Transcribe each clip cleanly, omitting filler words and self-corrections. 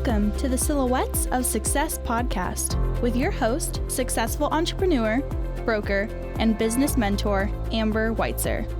Welcome to the Silhouettes of Success podcast with your host, successful entrepreneur, broker, and business mentor, Amber Weitzer.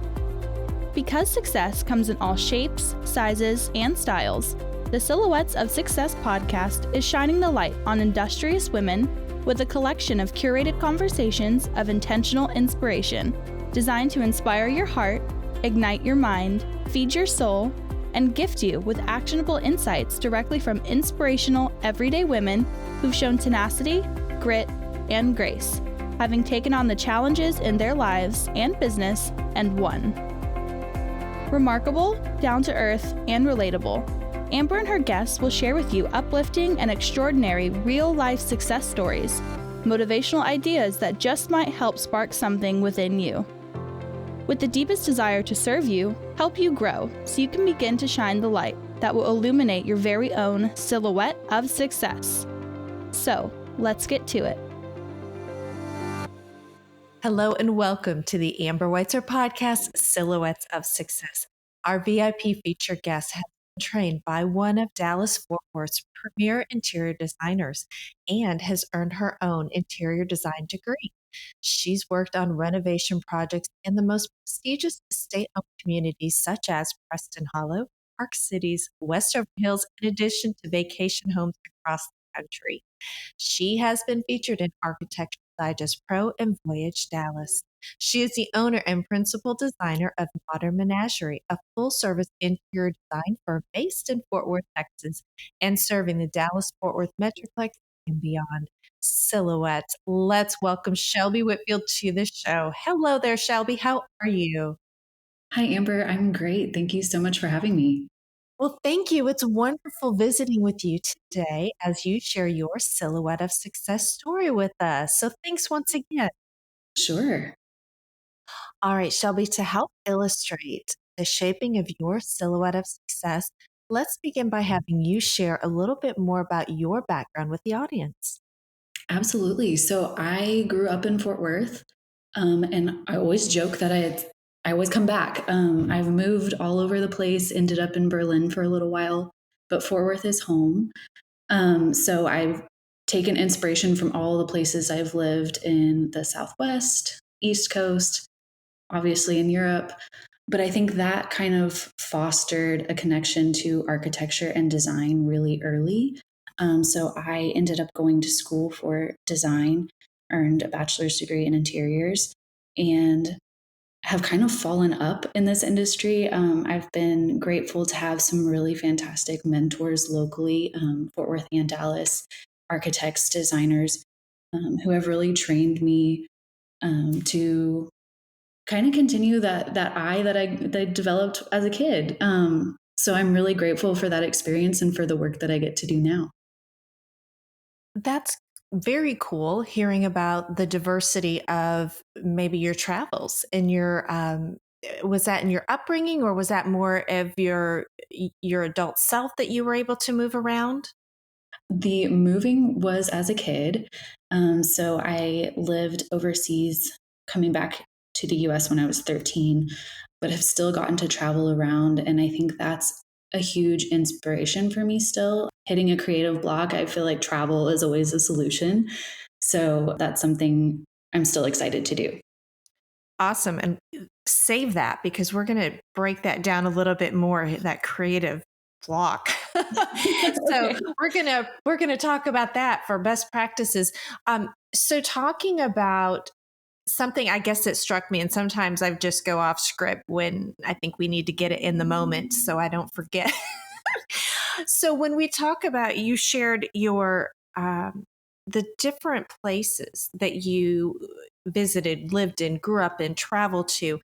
Because success comes in all shapes, sizes, and styles, the Silhouettes of Success podcast is shining the light on industrious women with a collection of curated conversations of intentional inspiration designed to inspire your heart, ignite your mind, feed your soul, and gift you with actionable insights directly from inspirational, everyday women who've shown tenacity, grit, and grace, having taken on the challenges in their lives and business and won. Remarkable, down-to-earth, and relatable, Amber and her guests will share with you uplifting and extraordinary real-life success stories, motivational ideas that just might help spark something within you. With the deepest desire to serve you, help you grow so you can begin to shine the light that will illuminate your very own silhouette of success. So, let's get to it. Hello and welcome to the Amber Weitzer podcast, Silhouettes of Success. Our VIP featured guest has been trained by one of Dallas-Fort Worth's premier interior designers and has earned her own interior design degree. She's worked on renovation projects in the most prestigious estate-owned communities such as Preston Hollow, Park Cities, Westover Hills, in addition to vacation homes across the country. She has been featured in Architectural Digest Pro and Voyage Dallas. She is the owner and principal designer of Modern Menagerie, a full-service interior design firm based in Fort Worth, Texas, and serving the Dallas-Fort Worth Metroplex and beyond. Silhouettes. Let's welcome Shelby Whitfield to the show. Hello there, Shelby. How are you? Hi, Amber. I'm great. Thank you so much for having me. Well, thank you. It's wonderful visiting with you today as you share your Silhouette of Success story with us. So thanks once again. Sure. All right, Shelby, to help illustrate the shaping of your Silhouette of Success, let's begin by having you share a little bit more about your background with the audience. Absolutely. So I grew up in Fort Worth, and I always joke that I always come back. I've moved all over the place, ended up in Berlin for a little while, but Fort Worth is home. So I've taken inspiration from all the places I've lived in the Southwest, East Coast, obviously in Europe. But I think that kind of fostered a connection to architecture and design really early. So I ended up going to school for design, earned a bachelor's degree in interiors, and have kind of fallen up in this industry. I've been grateful to have some really fantastic mentors locally, Fort Worth and Dallas, architects, designers, who have really trained me to kind of continue that eye that I developed as a kid. So I'm really grateful for that experience and for the work that I get to do now. That's very cool hearing about the diversity of maybe your travels and your, was that in your upbringing or was that more of your adult self that you were able to move around? The moving was as a kid. So I lived overseas, coming back to the US when I was 13, but have still gotten to travel around. And I think that's a huge inspiration for me still. Hitting a creative block, I feel like travel is always a solution. So that's something I'm still excited to do. Awesome. And save that because we're going to break that down a little bit more, that creative block. So Okay. we're going to talk about that for best practices. So talking about something I guess that struck me, and sometimes I just go off script when I think we need to get it in the moment so I don't forget. So when we talk about, you shared your the different places that you visited, lived in, grew up in, traveled to.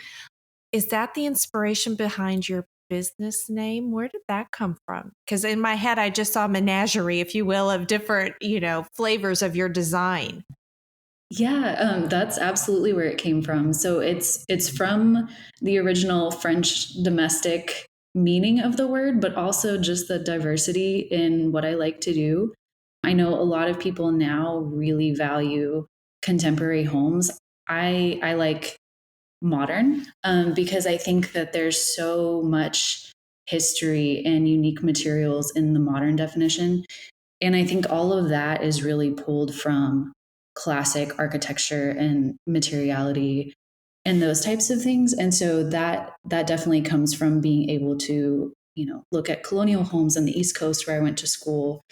Is that the inspiration behind your business name? Where did that come from? Because in my head, I just saw menagerie, if you will, of different, flavors of your design. Yeah, that's absolutely where it came from. So it's from the original French domestic meaning of the word, but also just the diversity in what I like to do. I know a lot of people now really value contemporary homes. I like modern because I think that there's so much history and unique materials in the modern definition. And I think all of that is really pulled from classic architecture and materiality and those types of things. And so that definitely comes from being able to, look at colonial homes on the East Coast where I went to school,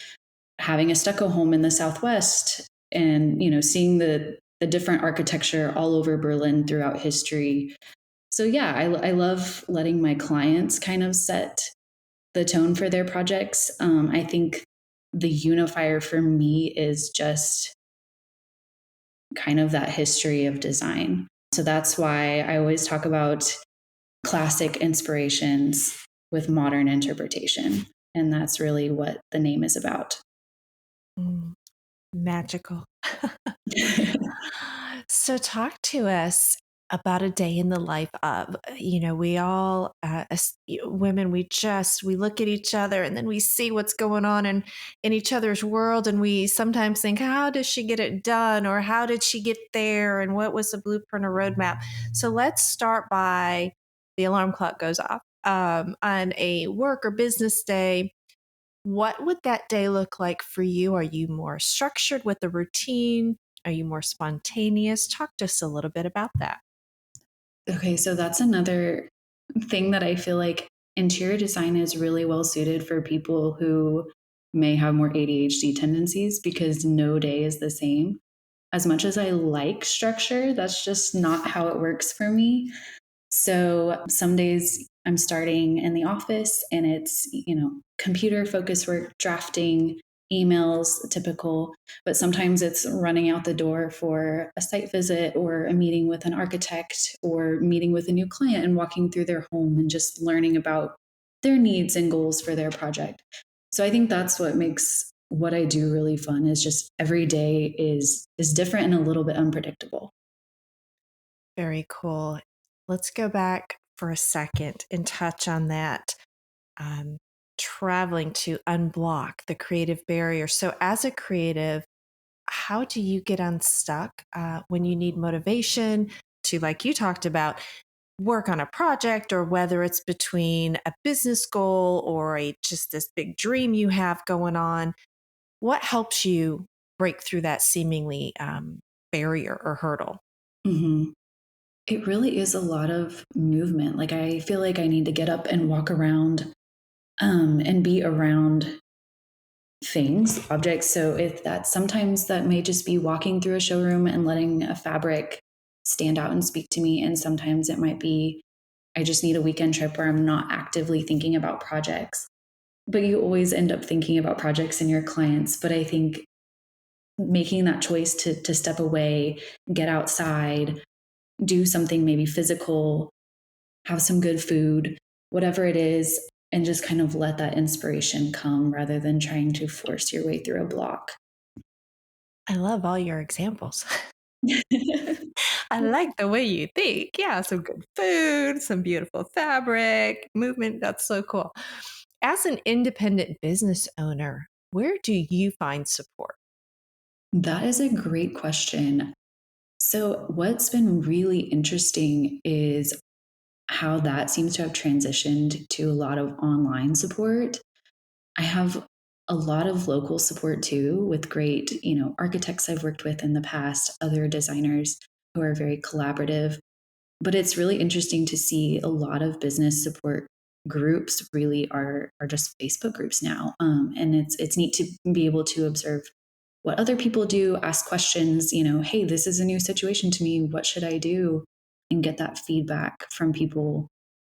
having a stucco home in the Southwest, and, seeing the different architecture all over Berlin throughout history. So yeah, I love letting my clients kind of set the tone for their projects. I think the unifier for me is just kind of that history of design. So that's why I always talk about classic inspirations with modern interpretation. And that's really what the name is about. Magical. So talk to us about a day in the life of, we all, as women, we look at each other and then we see what's going on in each other's world. And we sometimes think, how does she get it done? Or how did she get there? And what was the blueprint or roadmap? So let's start by the alarm clock goes off on a work or business day. What would that day look like for you? Are you more structured with the routine? Are you more spontaneous? Talk to us a little bit about that. Okay, so that's another thing that I feel like interior design is really well suited for people who may have more ADHD tendencies, because no day is the same. As much as I like structure, that's just not how it works for me. So some days I'm starting in the office and it's, computer focused work, drafting, emails, typical, but sometimes it's running out the door for a site visit or a meeting with an architect or meeting with a new client and walking through their home and just learning about their needs and goals for their project. So I think that's what makes what I do really fun, is just every day is different and a little bit unpredictable. Very cool. Let's go back for a second and touch on that. Um, Traveling to unblock the creative barrier. So, as a creative, how do you get unstuck when you need motivation to, like you talked about, work on a project, or whether it's between a business goal or just this big dream you have going on? What helps you break through that seemingly barrier or hurdle? Mhm. It really is a lot of movement. Like, I feel like I need to get up and walk around, and be around things, objects. So if that, sometimes that may just be walking through a showroom and letting a fabric stand out and speak to me. And sometimes it might be I just need a weekend trip where I'm not actively thinking about projects. But you always end up thinking about projects and your clients. But I think making that choice to step away, get outside, do something maybe physical, have some good food, whatever it is, and just kind of let that inspiration come rather than trying to force your way through a block. I love all your examples. I like the way you think. Yeah, some good food, some beautiful fabric, movement. That's so cool. As an independent business owner, where do you find support? That is a great question. So, what's been really interesting is how that seems to have transitioned to a lot of online support. I have a lot of local support too, with great, architects I've worked with in the past, other designers who are very collaborative. But it's really interesting to see a lot of business support groups really are just Facebook groups now. And it's neat to be able to observe what other people do, ask questions, hey, this is a new situation to me. What should I do? And get that feedback from people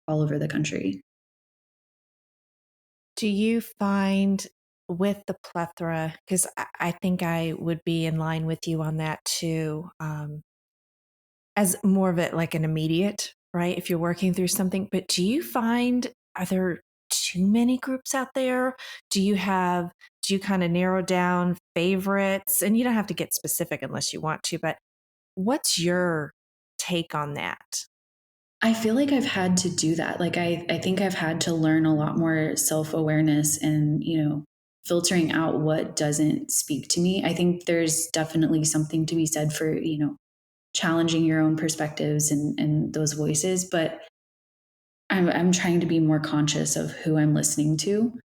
all over the country. Do you find with the plethora, because I think I would be in line with you on that too, as more of it like an immediate, right? If you're working through something, but do you find, are there too many groups out there? Do you kind of narrow down favorites? And you don't have to get specific unless you want to, but what's your take on that? I feel like I've had to do that. Like, I think I've had to learn a lot more self awareness and, filtering out what doesn't speak to me. I think there's definitely something to be said for, challenging your own perspectives and those voices. But I'm trying to be more conscious of who I'm listening to.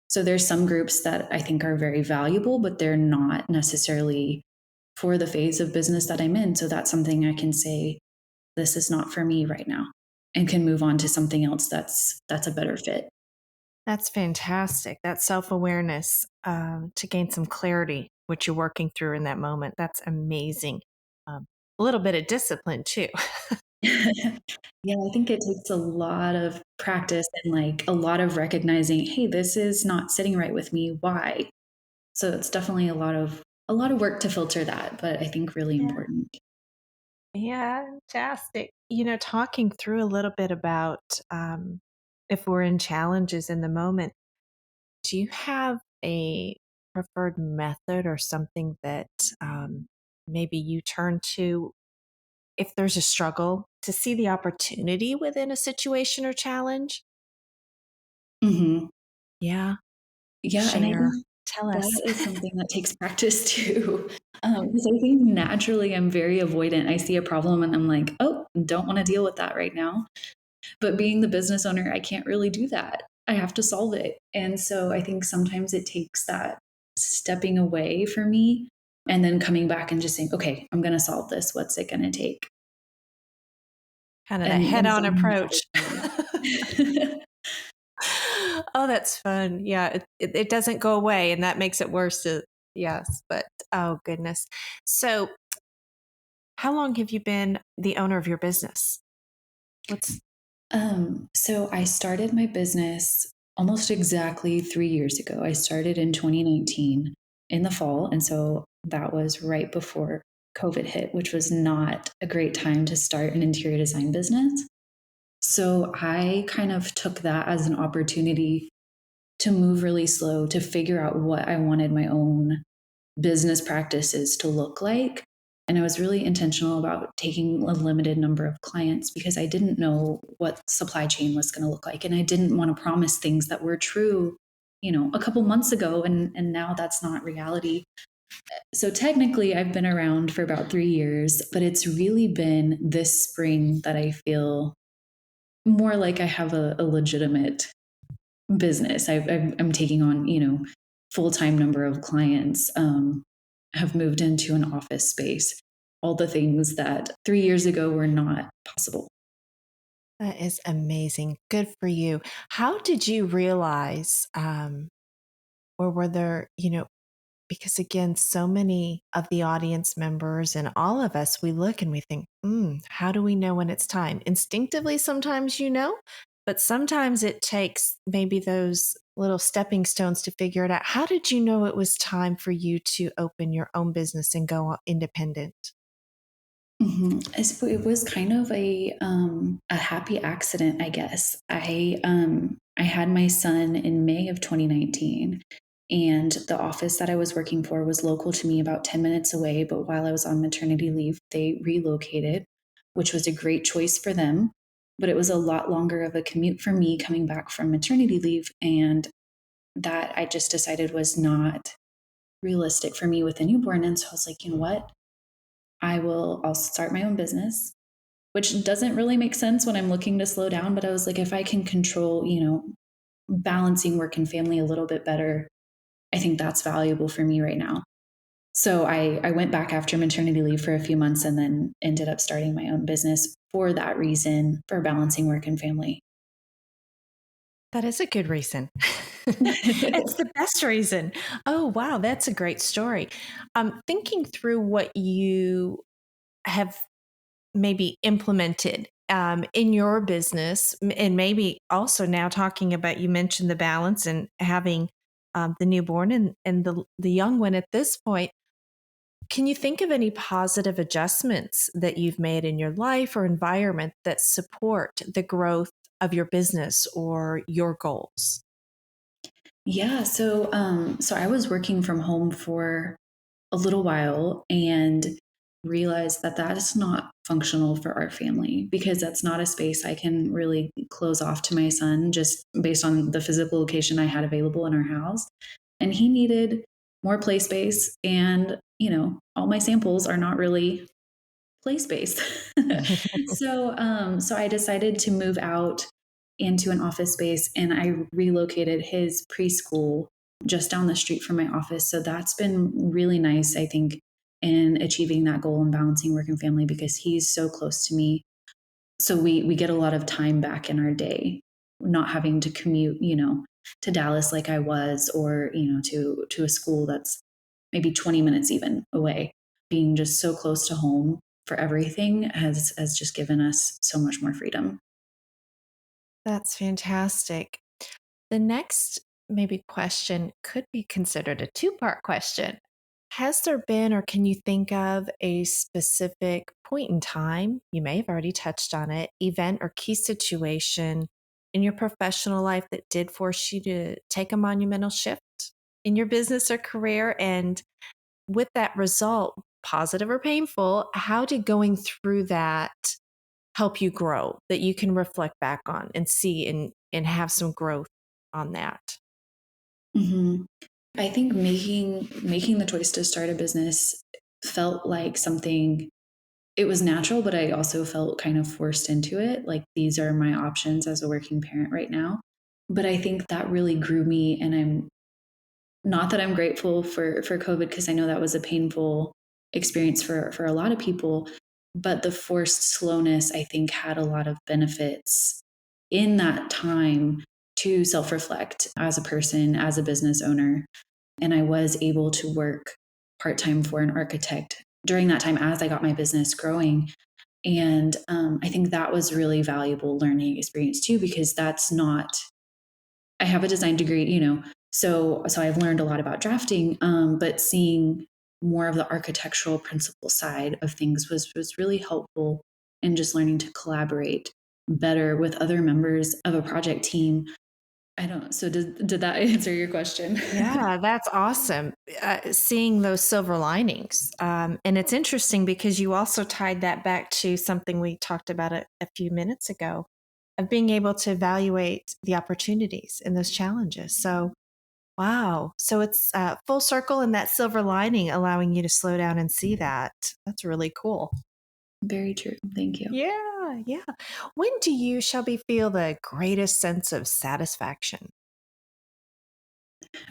So there's some groups that I think are very valuable, but they're not necessarily for the phase of business that I'm in. So that's something I can say, this is not for me right now, and can move on to something else that's a better fit. That's fantastic. That self-awareness to gain some clarity, what you're working through in that moment. That's amazing. A little bit of discipline too. Yeah, I think it takes a lot of practice and like a lot of recognizing, hey, this is not sitting right with me. Why? So it's definitely a lot of work to filter that, but I think really Yeah. important. Yeah, fantastic. Talking through a little bit about if we're in challenges in the moment, do you have a preferred method or something that maybe you turn to if there's a struggle to see the opportunity within a situation or challenge? Hmm. Yeah, Yeah, and I share. think Tell us. that is something that takes practice too. Because I think naturally I'm very avoidant. I see a problem and I'm like, oh, don't want to deal with that right now. But being the business owner, I can't really do that. I have to solve it. And so I think sometimes it takes that stepping away for me and then coming back and just saying, okay, I'm going to solve this. What's it going to take? Kind of that And head-on finding that approach. is Oh, that's fun. Yeah, it doesn't go away, and that makes it worse. Yes, but oh goodness. So, how long have you been the owner of your business? What's So I started my business almost exactly 3 years ago. I started in 2019 in the fall. And so that was right before COVID hit, which was not a great time to start an interior design business. So I kind of took that as an opportunity to move really slow, to figure out what I wanted my own business practices to look like. And I was really intentional about taking a limited number of clients because I didn't know what supply chain was going to look like. And I didn't want to promise things that were true, a couple months ago. And now that's not reality. So technically, I've been around for about 3 years, but it's really been this spring that I feel more like I have a legitimate business. I'm taking on, full time number of clients. Have moved into an office space. All the things that 3 years ago were not possible. that is amazing. Good for you. How did you realize, or were there, because again, so many of the audience members and all of us, we look and we think, how do we know when it's time? Instinctively, sometimes but sometimes it takes maybe those little stepping stones to figure it out. How did you know it was time for you to open your own business and go independent? It was kind of a happy accident, I guess. I had my son in May of 2019, and the office that I was working for was local to me, about 10 minutes away. But while I was on maternity leave, they relocated, which was a great choice for them. But it was a lot longer of a commute for me coming back from maternity leave, and that I just decided was not realistic for me with a newborn. And so I was like, you know what? I'll start my own business, which doesn't really make sense when I'm looking to slow down. But I was like, if I can control, balancing work and family a little bit better, I think that's valuable for me right now. So I went back after maternity leave for a few months and then ended up starting my own business for that reason, for balancing work and family. That is a good reason. It's the best reason. Oh, wow. That's a great story. Thinking through what you have maybe implemented in your business, and maybe also now talking about, you mentioned the balance and having the newborn and the young one at this point. Can you think of any positive adjustments that you've made in your life or environment that support the growth of your business or your goals? Yeah, so I was working from home for a little while and realized that that is not functional for our family because that's not a space I can really close off to my son just based on the physical location I had available in our house. And he needed more play space, and all my samples are not really play space. So I decided to move out into an office space, and I relocated his preschool just down the street from my office. So that's been really nice, I think, in achieving that goal and balancing work and family, because he's so close to me. So we get a lot of time back in our day, not having to commute, to Dallas like I was, or, to a school that's maybe 20 minutes even away. Being just so close to home for everything has just given us so much more freedom. That's fantastic. The next maybe question could be considered a two-part question. Has there been, or can you think of a specific point in time, you may have already touched on it, event or key situation in your professional life that did force you to take a monumental shift in your business or career? And with that result, positive or painful, how did going through that help you grow, that you can reflect back on and see and have some growth on that? Hmm. I think making the choice to start a business felt like something. It was natural, but I also felt kind of forced into it. Like, these are my options as a working parent right now. But I think that really grew me, and I'm not that I'm grateful for COVID, because I know that was a painful experience for a lot of people. But the forced slowness, I think, had a lot of benefits in that time to self reflect as a person, as a business owner. And I was able to work part time for an architect during that time as I got my business growing. And I think that was really valuable learning experience too, because that's not, I have a design degree, so I've learned a lot about drafting, but seeing more of the architectural principle side of things was really helpful in just learning to collaborate better with other members of a project team. I don't. So did that answer your question? Yeah, that's awesome. Seeing those silver linings. And it's interesting because you also tied that back to something we talked about a few minutes ago of being able to evaluate the opportunities and those challenges. So, wow. So it's full circle and that silver lining allowing you to slow down and see that. That's really cool. Very true. Thank you. Yeah, yeah. When do you, Shelby, feel the greatest sense of satisfaction?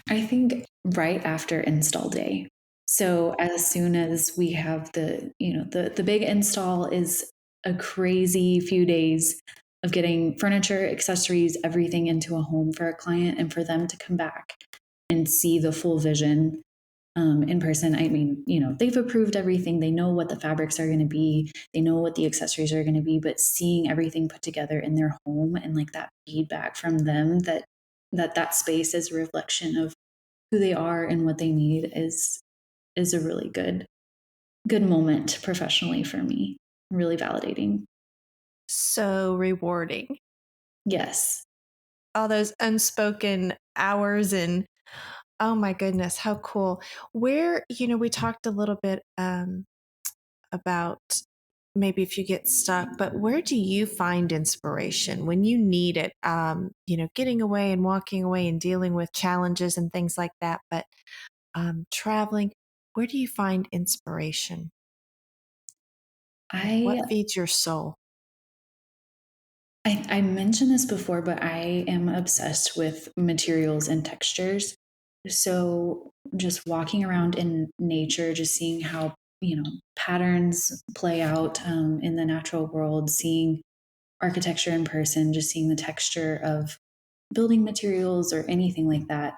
I think right after install day. So as soon as we have the big install is a crazy few days of getting furniture, accessories, everything into a home for a client, and for them to come back and see the full vision in person. I mean, they've approved everything. They know what the fabrics are going to be. They know what the accessories are going to be, but seeing everything put together in their home, and like that feedback from them, that space is a reflection of who they are and what they need, is a really good moment professionally for me. Really validating. So rewarding. Yes. All those unspoken hours and oh my goodness, how cool. Where, we talked a little bit about maybe if you get stuck, but where do you find inspiration when you need it? Getting away and walking away and dealing with challenges and things like that, but traveling, where do you find inspiration? I What feeds your soul? I mentioned this before, but I am obsessed with materials and textures. So just walking around in nature, just seeing how, patterns play out in the natural world, seeing architecture in person, just seeing the texture of building materials or anything like that,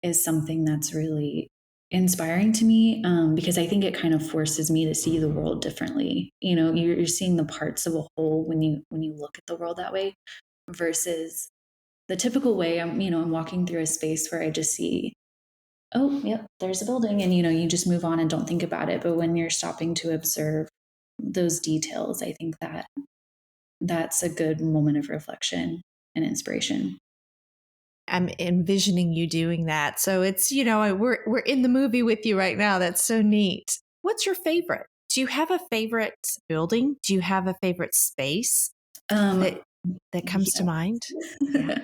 is something that's really inspiring to me, because I think it kind of forces me to see the world differently. You're seeing the parts of a whole when you look at the world that way, versus the typical way. I'm walking through a space where I just see, oh, yep, there's a building, and you just move on and don't think about it. But when you're stopping to observe those details, I think that's a good moment of reflection and inspiration. I'm envisioning you doing that. So it's, we're in the movie with you right now. That's so neat. What's your favorite? Do you have a favorite building? Do you have a favorite space Um, that that comes to mind? Yeah.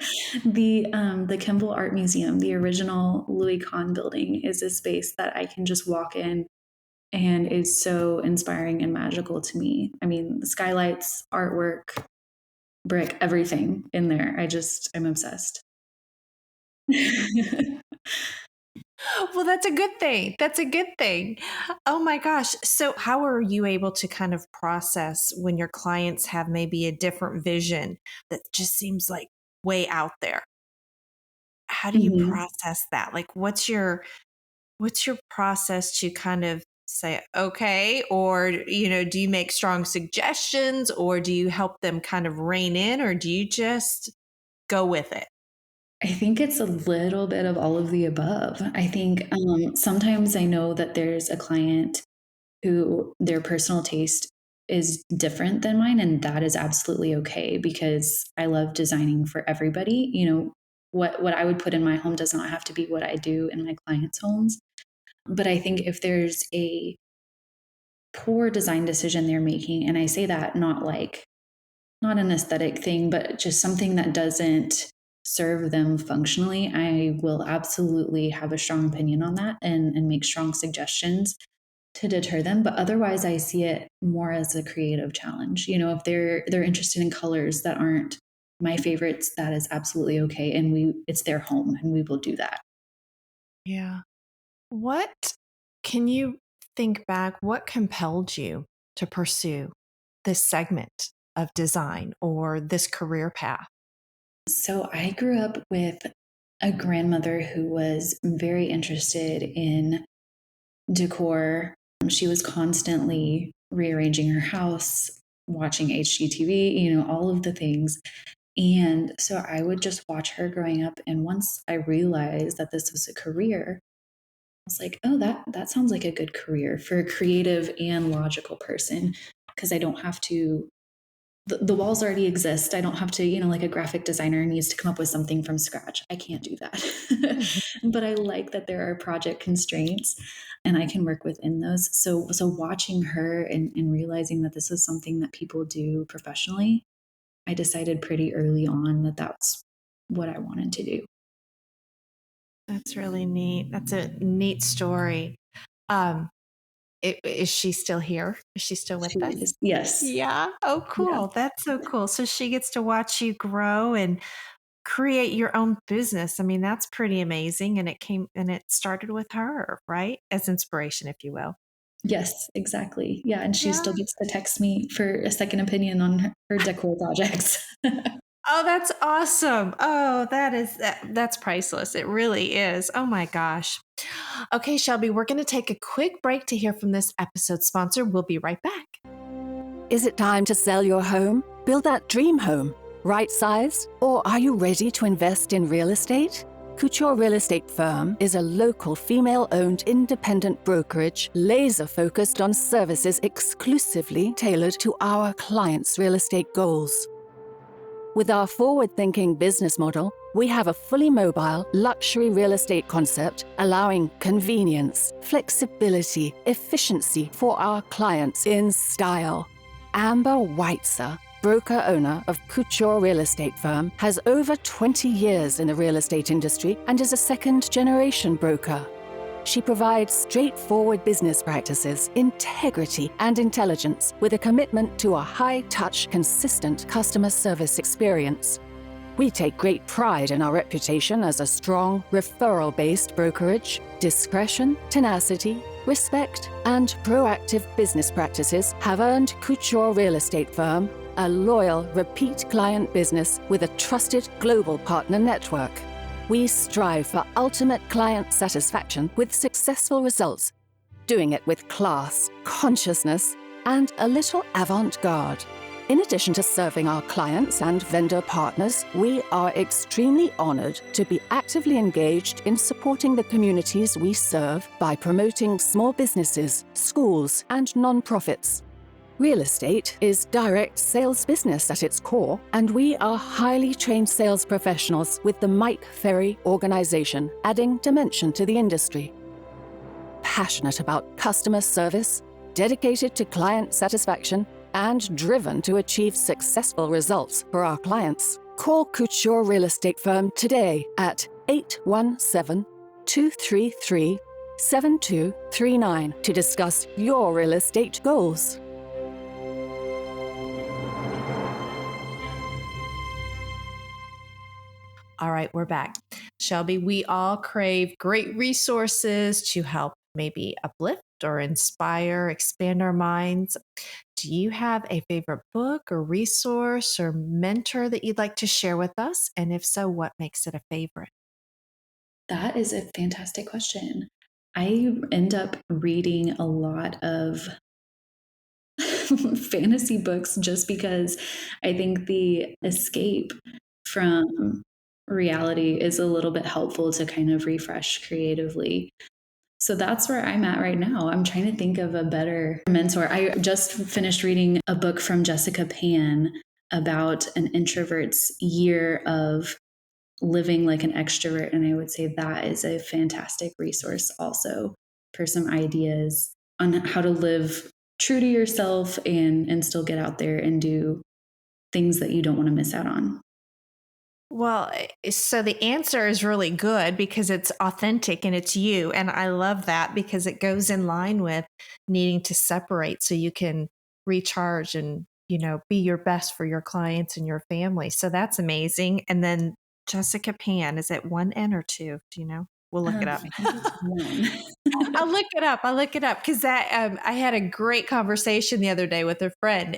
The Kimball Art Museum, the original Louis Kahn building, is a space that I can just walk in and is so inspiring and magical to me. I mean, the skylights, artwork, brick, everything in there. I'm obsessed. Well, that's a good thing. That's a good thing. Oh my gosh. So, how are you able to kind of process when your clients have maybe a different vision that just seems like way out there? How do you Mhm. process that? Like, what's your process to kind of say, okay, or, do you make strong suggestions, or do you help them kind of rein in, or do you just go with it? I think it's a little bit of all of the above. I think sometimes I know that there's a client who their personal taste is different than mine, and that is absolutely okay because I love designing for everybody. What I would put in my home does not have to be what I do in my clients' homes. But I think if there's a poor design decision they're making, and I say that not an aesthetic thing, but just something that doesn't serve them functionally, I will absolutely have a strong opinion on that and make strong suggestions to deter them. But otherwise I see it more as a creative challenge. If they're interested in colors that aren't my favorites, that is absolutely okay. And it's their home and we will do that. Yeah. What can you think back? What compelled you to pursue this segment of design or this career path? So I grew up with a grandmother who was very interested in decor. She was constantly rearranging her house, watching HGTV, all of the things. And so I would just watch her growing up. And once I realized that this was a career, I was like, oh, that sounds like a good career for a creative and logical person because I don't have to the walls already exist. I don't have to, like a graphic designer needs to come up with something from scratch. I can't do that. Mhm. But I like that there are project constraints and I can work within those. So watching her and realizing that this is something that people do professionally, I decided pretty early on that that's what I wanted to do. That's really neat. That's a neat story. Um, is she still here? Is she still with She us? is, yes. Yeah. Oh, Yeah. cool. That's so cool. So she gets to watch you grow and create your own business. I mean, that's pretty amazing. And it started with her, right? As inspiration, if you will. Yes, exactly. Yeah. And she Yeah. still gets to text me for a second opinion on her decor projects. Oh, that's awesome. Oh, that's priceless. It really is. Oh my gosh. Okay, Shelby, we're going to take a quick break to hear from this episode's sponsor. We'll be right back. Is it time to sell your home? Build that dream home? Right size? Or are you ready to invest in real estate? Couture Real Estate Firm is a local female-owned independent brokerage laser-focused on services exclusively tailored to our clients' real estate goals. With our forward-thinking business model, we have a fully mobile, luxury real estate concept allowing convenience, flexibility, efficiency for our clients in style. Amber Weitzer, broker-owner of Couture Real Estate Firm, has over 20 years in the real estate industry and is a second-generation broker. She provides straightforward business practices, integrity, and intelligence with a commitment to a high-touch, consistent customer service experience. We take great pride in our reputation as a strong, referral-based brokerage. Discretion, tenacity, respect, and proactive business practices have earned Couture Real Estate Firm a loyal, repeat client business with a trusted global partner network. We strive for ultimate client satisfaction with successful results, doing it with class, consciousness, and a little avant-garde. In addition to serving our clients and vendor partners, we are extremely honored to be actively engaged in supporting the communities we serve by promoting small businesses, schools, and nonprofits. Real estate is direct sales business at its core, and we are highly trained sales professionals with the Mike Ferry organization, adding dimension to the industry. Passionate about customer service, dedicated to client satisfaction, and driven to achieve successful results for our clients. Call Couture Real Estate Firm today at 817-233-7239 to discuss your real estate goals. All right, we're back. Shelby, we all crave great resources to help maybe uplift or inspire, expand our minds. Do you have a favorite book or resource or mentor that you'd like to share with us? And if so, what makes it a favorite? That is a fantastic question. I end up reading a lot of fantasy books just because I think the escape from reality is a little bit helpful to kind of refresh creatively. So that's where I'm at right now. I'm trying to think of a better mentor. I just finished reading a book from Jessica Pan about an introvert's year of living like an extrovert. And I would say that is a fantastic resource also for some ideas on how to live true to yourself and still get out there and do things that you don't want to miss out on. Well, so the answer is really good because it's authentic and it's you. And I love that because it goes in line with needing to separate so you can recharge and, be your best for your clients and your family. So that's amazing. And then Jessica Pan, is it 1 N or 2? Do you know? We'll look it up. I think it's one. I'll look it up because I had a great conversation the other day with a friend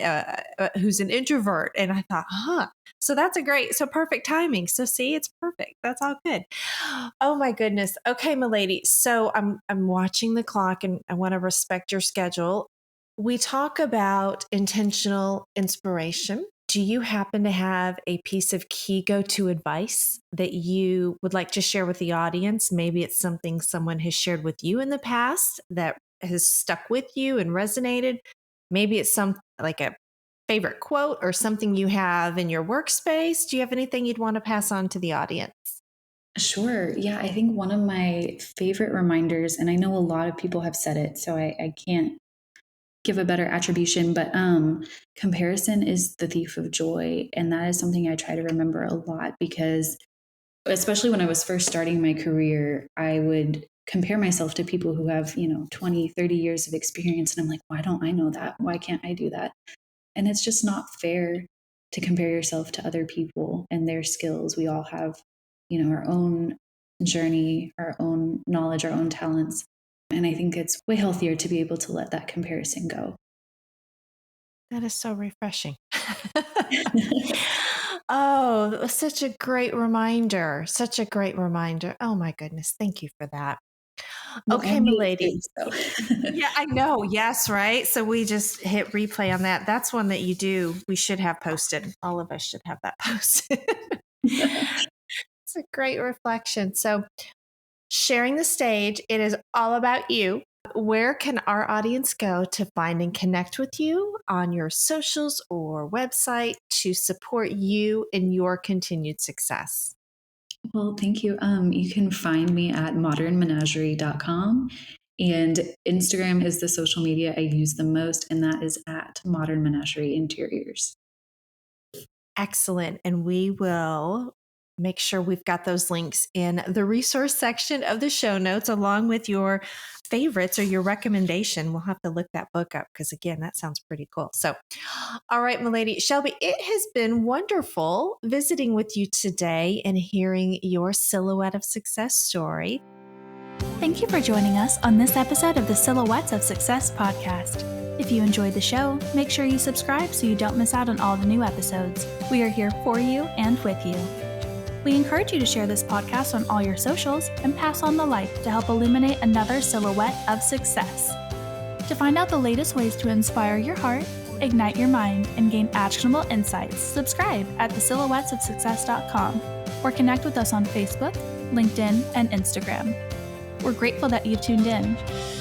who's an introvert, and I thought, so that's so perfect timing. So see, it's perfect. That's all good. Oh my goodness. Okay, milady. So I'm watching the clock, and I want to respect your schedule. We talk about intentional inspiration. Do you happen to have a piece of key go-to advice that you would like to share with the audience? Maybe it's something someone has shared with you in the past that has stuck with you and resonated. Maybe it's like a favorite quote or something you have in your workspace. Do you have anything you'd want to pass on to the audience? Sure. Yeah, I think one of my favorite reminders, and I know a lot of people have said it, so I can't give a better attribution, but comparison is the thief of joy. And that is something I try to remember a lot because especially when I was first starting my career, I would compare myself to people who have, 20, 30 years of experience. And I'm like, why don't I know that? Why can't I do that? And it's just not fair to compare yourself to other people and their skills. We all have, our own journey, our own knowledge, our own talents. And I think it's way healthier to be able to let that comparison go. That is so refreshing. Oh, such a great reminder. Such a great reminder. Oh my goodness. Thank you for that. Well, Okay, milady. Yeah, I know. Yes, right. So we just hit replay on that. That's one that you do. We should have posted. All of us should have that posted. It's a great reflection. So sharing the stage, it is all about you. Where can our audience go to find and connect with you on your socials or website to support you in your continued success? Well, thank you. You can find me at modernmenagerie.com, and Instagram is the social media I use the most, and that is at Modern Menagerie Interiors. Excellent. And we will make sure we've got those links in the resource section of the show notes, along with your favorites or your recommendation. We'll have to look that book up because, again, that sounds pretty cool. So, all right, milady. Shelby, it has been wonderful visiting with you today and hearing your Silhouette of Success story. Thank you for joining us on this episode of the Silhouettes of Success podcast. If you enjoyed the show, make sure you subscribe so you don't miss out on all the new episodes. We are here for you and with you. We encourage you to share this podcast on all your socials and pass on the light to help illuminate another silhouette of success. To find out the latest ways to inspire your heart, ignite your mind, and gain actionable insights, subscribe at thesilhouettesofsuccess.com or connect with us on Facebook, LinkedIn, and Instagram. We're grateful that you've tuned in.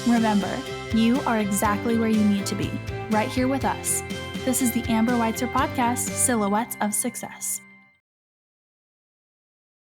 Remember, you are exactly where you need to be, right here with us. This is the Amber Weitzer podcast, Silhouettes of Success.